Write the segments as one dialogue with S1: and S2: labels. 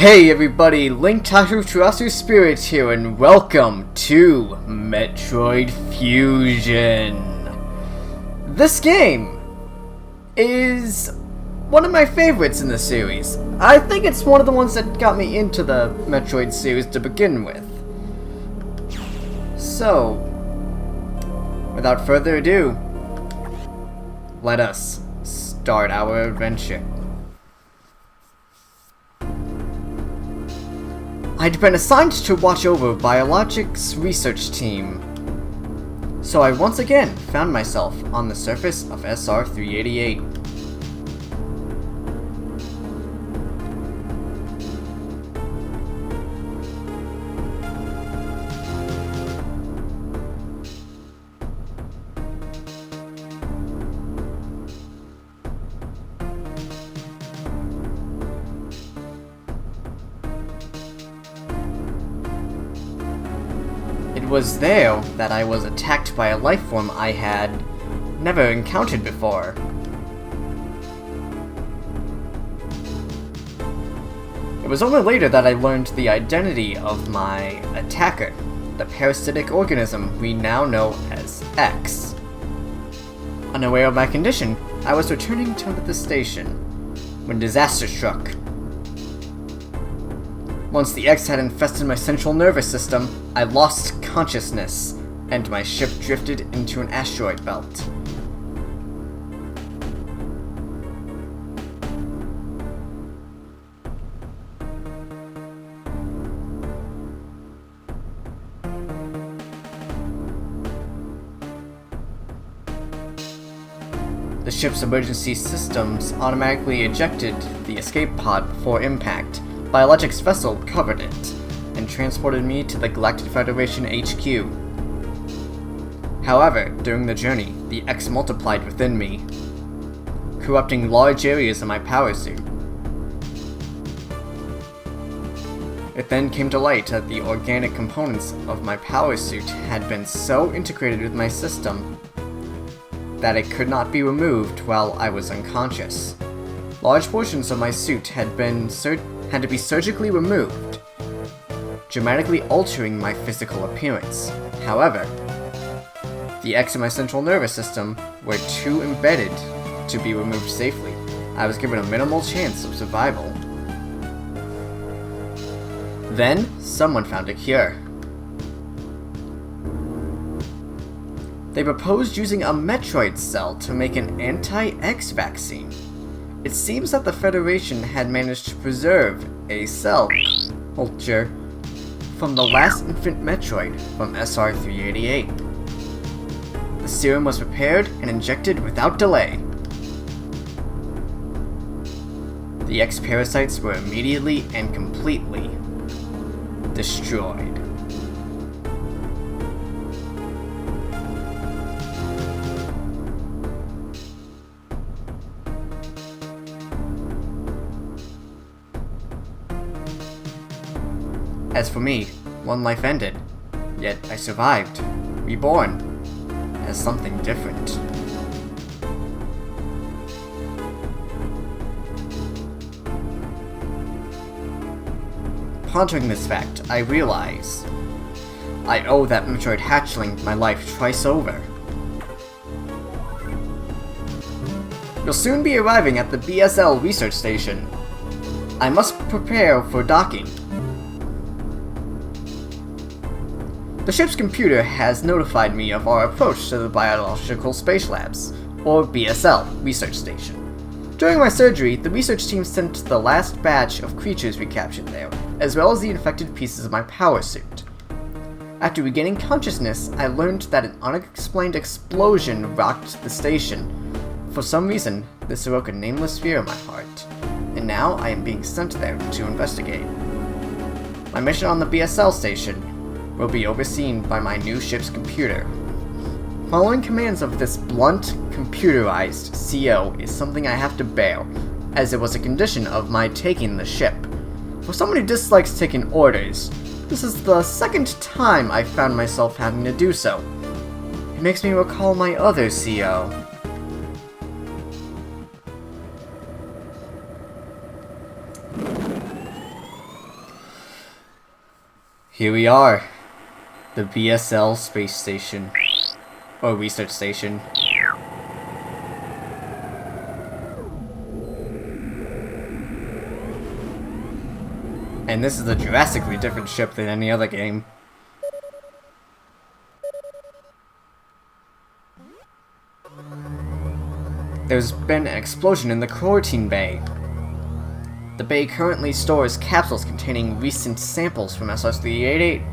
S1: Hey everybody, Link Tarasu Spirit here, and welcome to Metroid Fusion. This game is one of my favorites in the series. I think it's one of the ones that got me into the Metroid series to begin with. So, without further ado, let us start our adventure. I'd been assigned to watch over Biologics research team, so I once again found myself on the surface of SR-388. It was there that I was attacked by a life form I had never encountered before. It was only later that I learned the identity of my attacker, the parasitic organism we now know as X. Unaware of my condition, I was returning to the station when disaster struck. Once the X had infested my central nervous system, I lost consciousness, and my ship drifted into an asteroid belt. The ship's emergency systems automatically ejected the escape pod before impact. Biologics vessel covered it and transported me to the Galactic Federation HQ. However, during the journey, the X multiplied within me, corrupting large areas of my power suit. It then came to light that the organic components of my power suit had been so integrated with my system that it could not be removed while I was unconscious. Large portions of my suit had to be surgically removed, dramatically altering my physical appearance. However, the X in my central nervous system were too embedded to be removed safely. I was given a minimal chance of survival. Then, someone found a cure. They proposed using a Metroid cell to make an anti-X vaccine. It seems that the Federation had managed to preserve a cell culture from the last infant Metroid from SR-388. The serum was prepared and injected without delay. The X parasites were immediately and completely destroyed. As for me, one life ended, yet I survived, reborn, as something different. Pondering this fact, I realize I owe that Metroid hatchling my life twice over. You'll soon be arriving at the B.S.L Research Station. I must prepare for docking. The ship's computer has notified me of our approach to the Biological Space Labs, or B.S.L Research Station. During my surgery, the research team sent the last batch of creatures we captured there, as well as the infected pieces of my power suit. After regaining consciousness, I learned that an unexplained explosion rocked the station. For some reason, this awoke a nameless fear in my heart, and now I am being sent there to investigate. My mission on the B.S.L station will be overseen by my new ship's computer. Following commands of this blunt, computerized CO is something I have to bear, as it was a condition of my taking the ship. For someone who dislikes taking orders, this is the second time I've found myself having to do so. It makes me recall my other CO. Here we are. The B.S.L space station. Or research station. And this is a drastically different ship than any other game. There's been an explosion in the quarantine bay. The bay currently stores capsules containing recent samples from SR-388,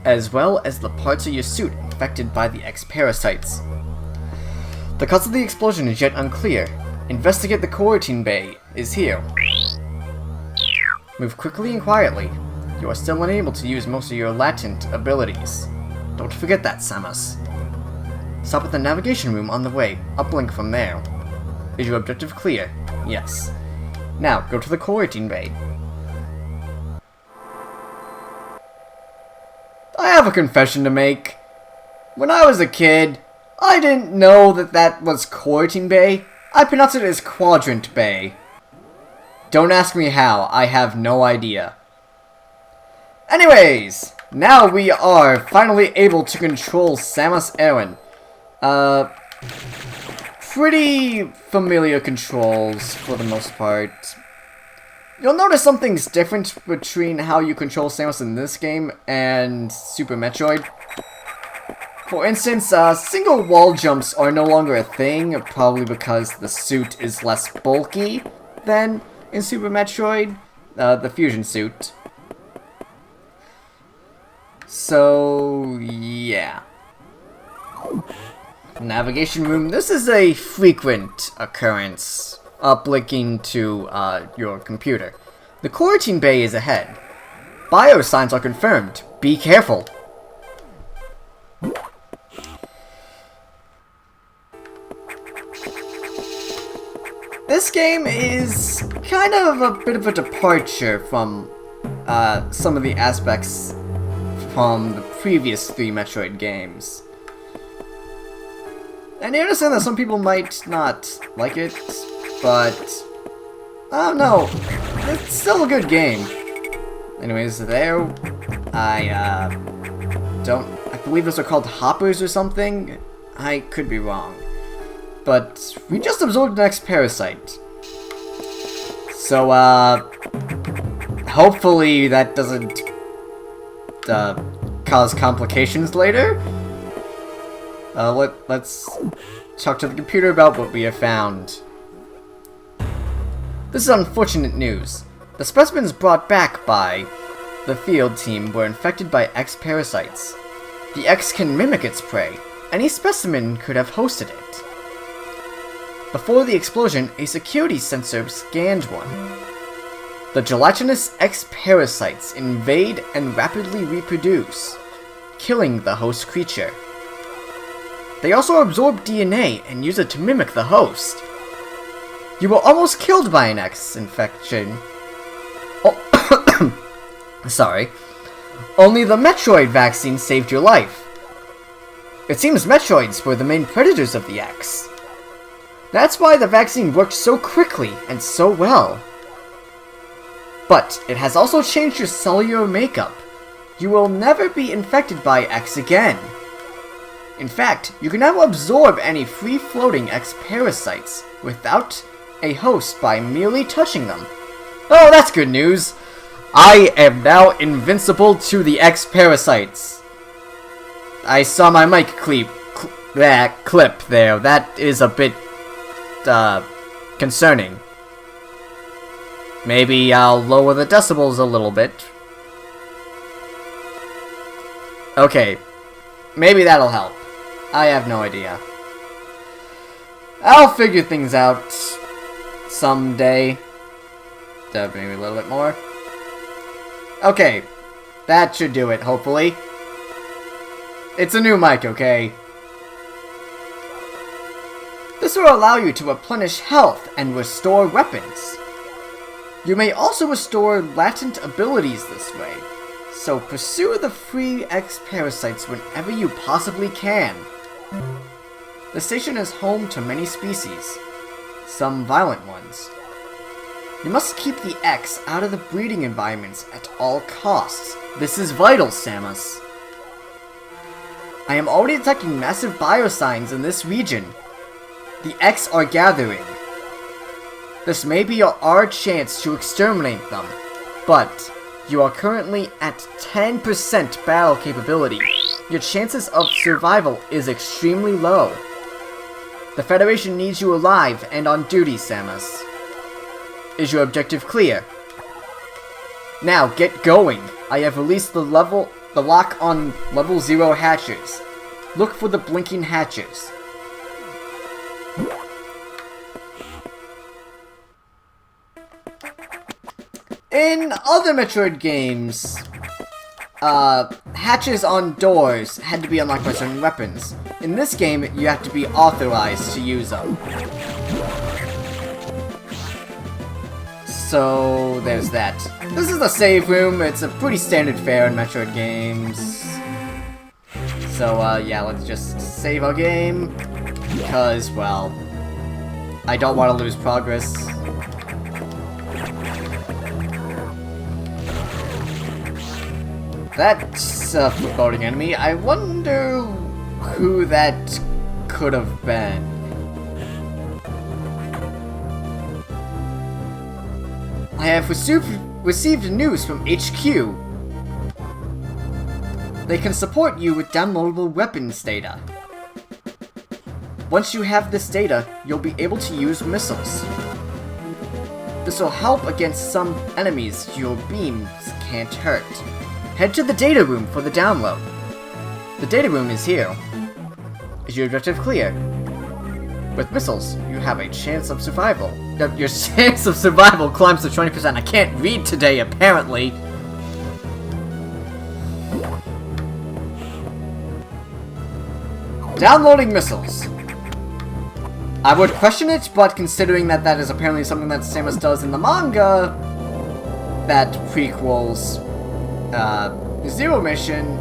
S1: as well as the parts of your suit infected by the X-parasites. The cause of the explosion is yet unclear. Investigate the quarantine bay is here. Move quickly and quietly. You are still unable to use most of your latent abilities. Don't forget that, Samus. Stop at the navigation room on the way. Uplink from there. Is your objective clear? Yes. Now, go to the quarantine bay. I have a confession to make. When I was a kid, I didn't know that was quarantine bay. I pronounced it as quadrant bay. Don't ask me how, I have no idea. Anyways, now we are finally able to control Samus Aran. Pretty familiar controls for the most part. You'll notice something's different between how you control Samus in this game and Super Metroid. For instance, single wall jumps are no longer a thing, probably because the suit is less bulky than in Super Metroid, the fusion suit. So, yeah. Navigation room. This is a frequent occurrence, uplinking to your computer. The quarantine bay is ahead. Biosigns are confirmed. Be careful. This game is kind of a bit of a departure from some of the aspects from the previous 3 Metroid games. And I understand that some people might not like it, but I don't know. It's still a good game. Anyways, there, I believe those are called hoppers or something. I could be wrong. But we just absorbed the next parasite. So, hopefully that doesn't cause complications later. Let's talk to the computer about what we have found. This is unfortunate news. The specimens brought back by the field team were infected by X-parasites. The X can mimic its prey. Any specimen could have hosted it. Before the explosion, a security sensor scanned one. The gelatinous X-parasites invade and rapidly reproduce, killing the host creature. They also absorb DNA and use it to mimic the host. You were almost killed by an X-infection. Oh, sorry. Only the Metroid vaccine saved your life. It seems Metroids were the main predators of the X. That's why the vaccine worked so quickly and so well. But it has also changed your cellular makeup. You will never be infected by X again. In fact, you can now absorb any free-floating X-parasites without a host by merely touching them. Oh, that's good news! I am now invincible to the X-parasites. I saw my mic clip there. That is a bit concerning. Maybe I'll lower the decibels a little bit. Okay, maybe that'll help. I have no idea. I'll figure things out someday. Maybe a little bit more. Okay, that should do it, hopefully. It's a new mic, okay? This will allow you to replenish health and restore weapons. You may also restore latent abilities this way, so pursue the free X-parasites whenever you possibly can. The station is home to many species, some violent ones. You must keep the X out of the breeding environments at all costs. This is vital, Samus. I am already detecting massive biosigns in this region. The X are gathering. This may be our chance to exterminate them, but you are currently at 10% battle capability. Your chances of survival is extremely low. The Federation needs you alive and on duty, Samus. Is your objective clear? Now, get going. I have released the lock on level 0 hatches. Look for the blinking hatches. In other Metroid games, hatches on doors had to be unlocked by certain weapons. In this game, you have to be authorized to use them. So, there's that. This is the save room. It's a pretty standard fare in Metroid games. So, yeah, let's just save our game. Because, well, I don't want to lose progress. That's a foreboding enemy. I wonder who that could have been. I have received news from HQ. They can support you with downloadable weapons data. Once you have this data, you'll be able to use missiles. This will help against some enemies your beams can't hurt. Head to the data room for the download. The data room is here. Is your objective clear? With missiles, you have a chance of survival. Your chance of survival climbs to 20%. I can't read today, apparently. Downloading missiles. I would question it, but considering that that is apparently something that Samus does in the manga that prequels Zero Mission,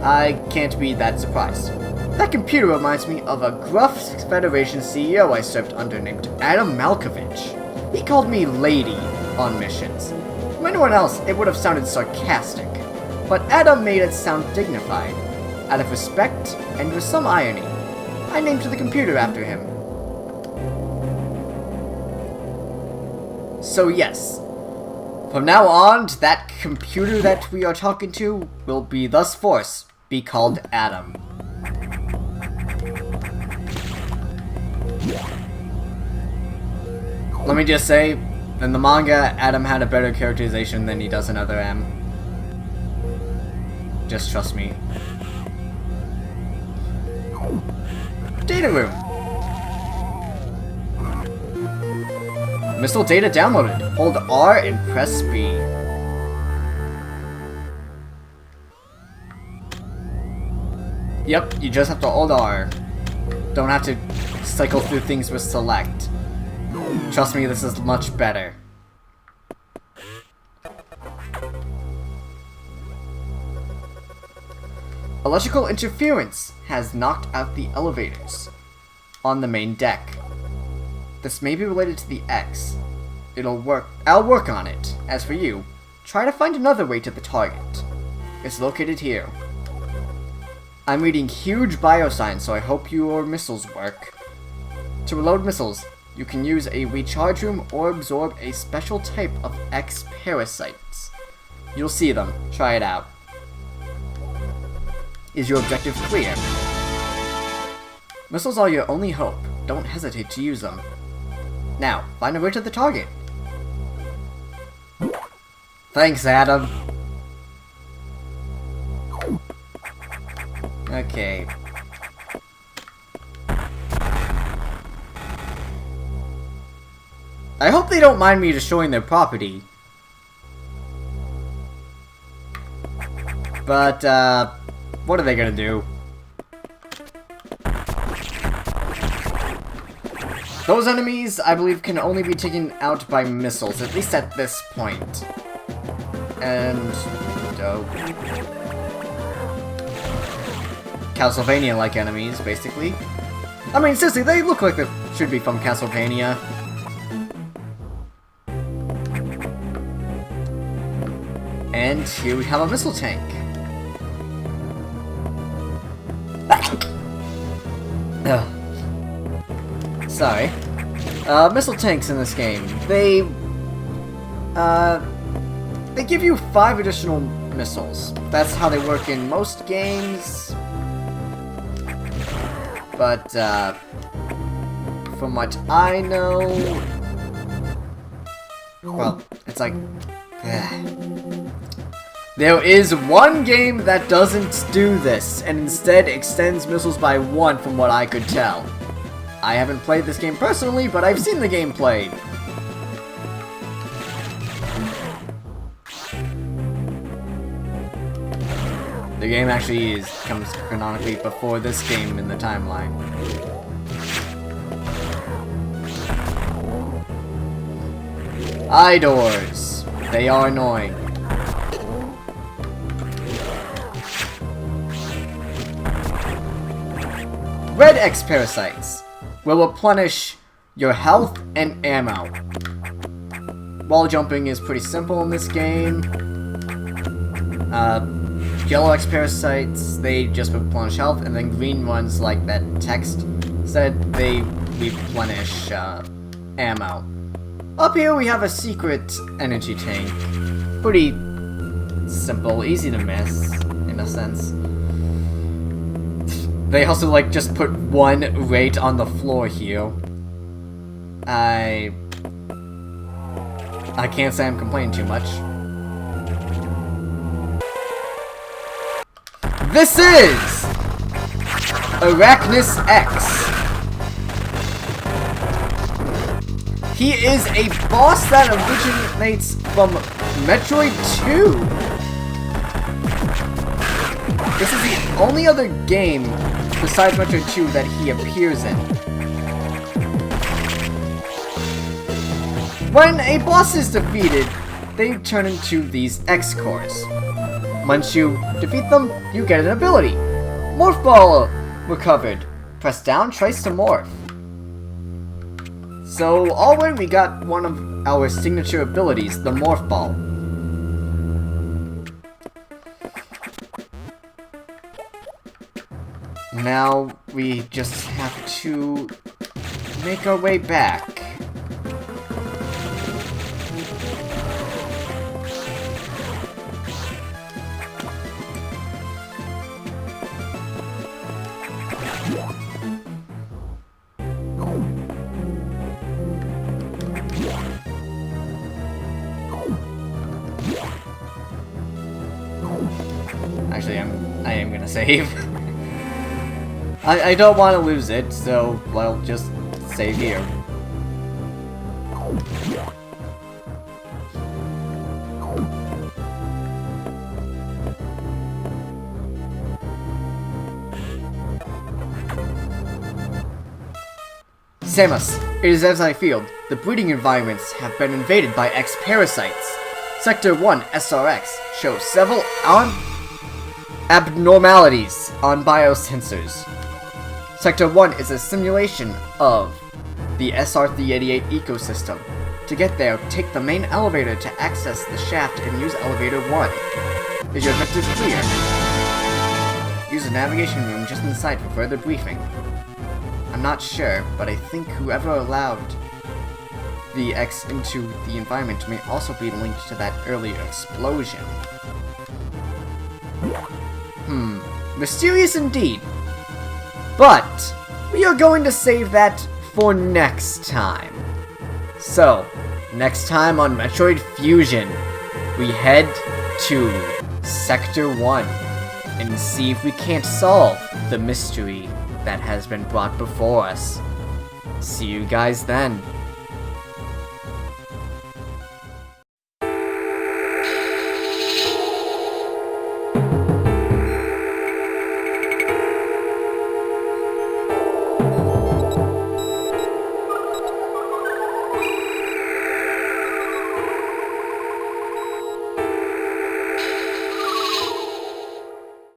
S1: I can't be that surprised. That computer reminds me of a gruff Federation CEO I served under named Adam Malkovich. He called me Lady on missions. To anyone else, it would have sounded sarcastic, but Adam made it sound dignified. Out of respect, and with some irony, I named the computer after him. So yes, from now on, that computer that we are talking to will be thus force, be called Adam. Let me just say, in the manga, Adam had a better characterization than he does in Other M. Just trust me. Data room. Missile data downloaded. Hold R and press B. Yep, you just have to hold R. Don't have to cycle through things with select. Trust me, this is much better. Electrical interference has knocked out the elevators on the main deck. This may be related to the X. It'll work. I'll work on it. As for you, try to find another way to the target. It's located here. I'm reading huge biosigns, so I hope your missiles work. To reload missiles, you can use a recharge room or absorb a special type of X parasites. You'll see them. Try it out. Is your objective clear? Missiles are your only hope. Don't hesitate to use them. Now, find a way to the target. Thanks, Adam. Okay. I hope they don't mind me destroying their property. But, what are they gonna do? Those enemies, I believe, can only be taken out by missiles, at least at this point. And... Castlevania-like enemies, basically. I mean, seriously, they look like they should be from Castlevania. And here we have a missile tank. Sorry. Missile tanks in this game, they give you 5 additional missiles. That's how they work in most games. But, from what I know, well, it's like, there is one game that doesn't do this, and instead extends missiles by 1 from what I could tell. I haven't played this game personally, but I've seen the game played. The game actually comes canonically before this game in the timeline. Eye doors. They are annoying. Red X parasites will replenish your health and ammo. Wall jumping is pretty simple in this game. Yellow X parasites, they just replenish health, and then green ones, like that text said, they replenish ammo. Up here we have a secret energy tank. Pretty simple, easy to miss, in a sense. They also, like, just put 1 right on the floor here. I can't say I'm complaining too much. This is Awakens X. He is a boss that originates from Metroid 2. This is the only other game besides Metroid 2 that he appears in. When a boss is defeated, they turn into these X cores. Once you defeat them, you get an ability. Morph Ball recovered. Press down twice to morph. So, already we got one of our signature abilities, the Morph Ball. Now, we just have to make our way back. Actually, I am gonna save. I don't want to lose it, so I'll just save here. Samus, it is as I feared. The breeding environments have been invaded by X parasites. Sector 1 SRX shows several abnormalities on biosensors. Sector 1 is a simulation of the SR-388 ecosystem. To get there, take the main elevator to access the shaft and use elevator 1. Is your objective clear? Use the navigation room just inside for further briefing. I'm not sure, but I think whoever allowed the X into the environment may also be linked to that earlier explosion. Mysterious indeed. But we are going to save that for next time. So, next time on Metroid Fusion, we head to Sector 1 and see if we can't solve the mystery that has been brought before us. See you guys then.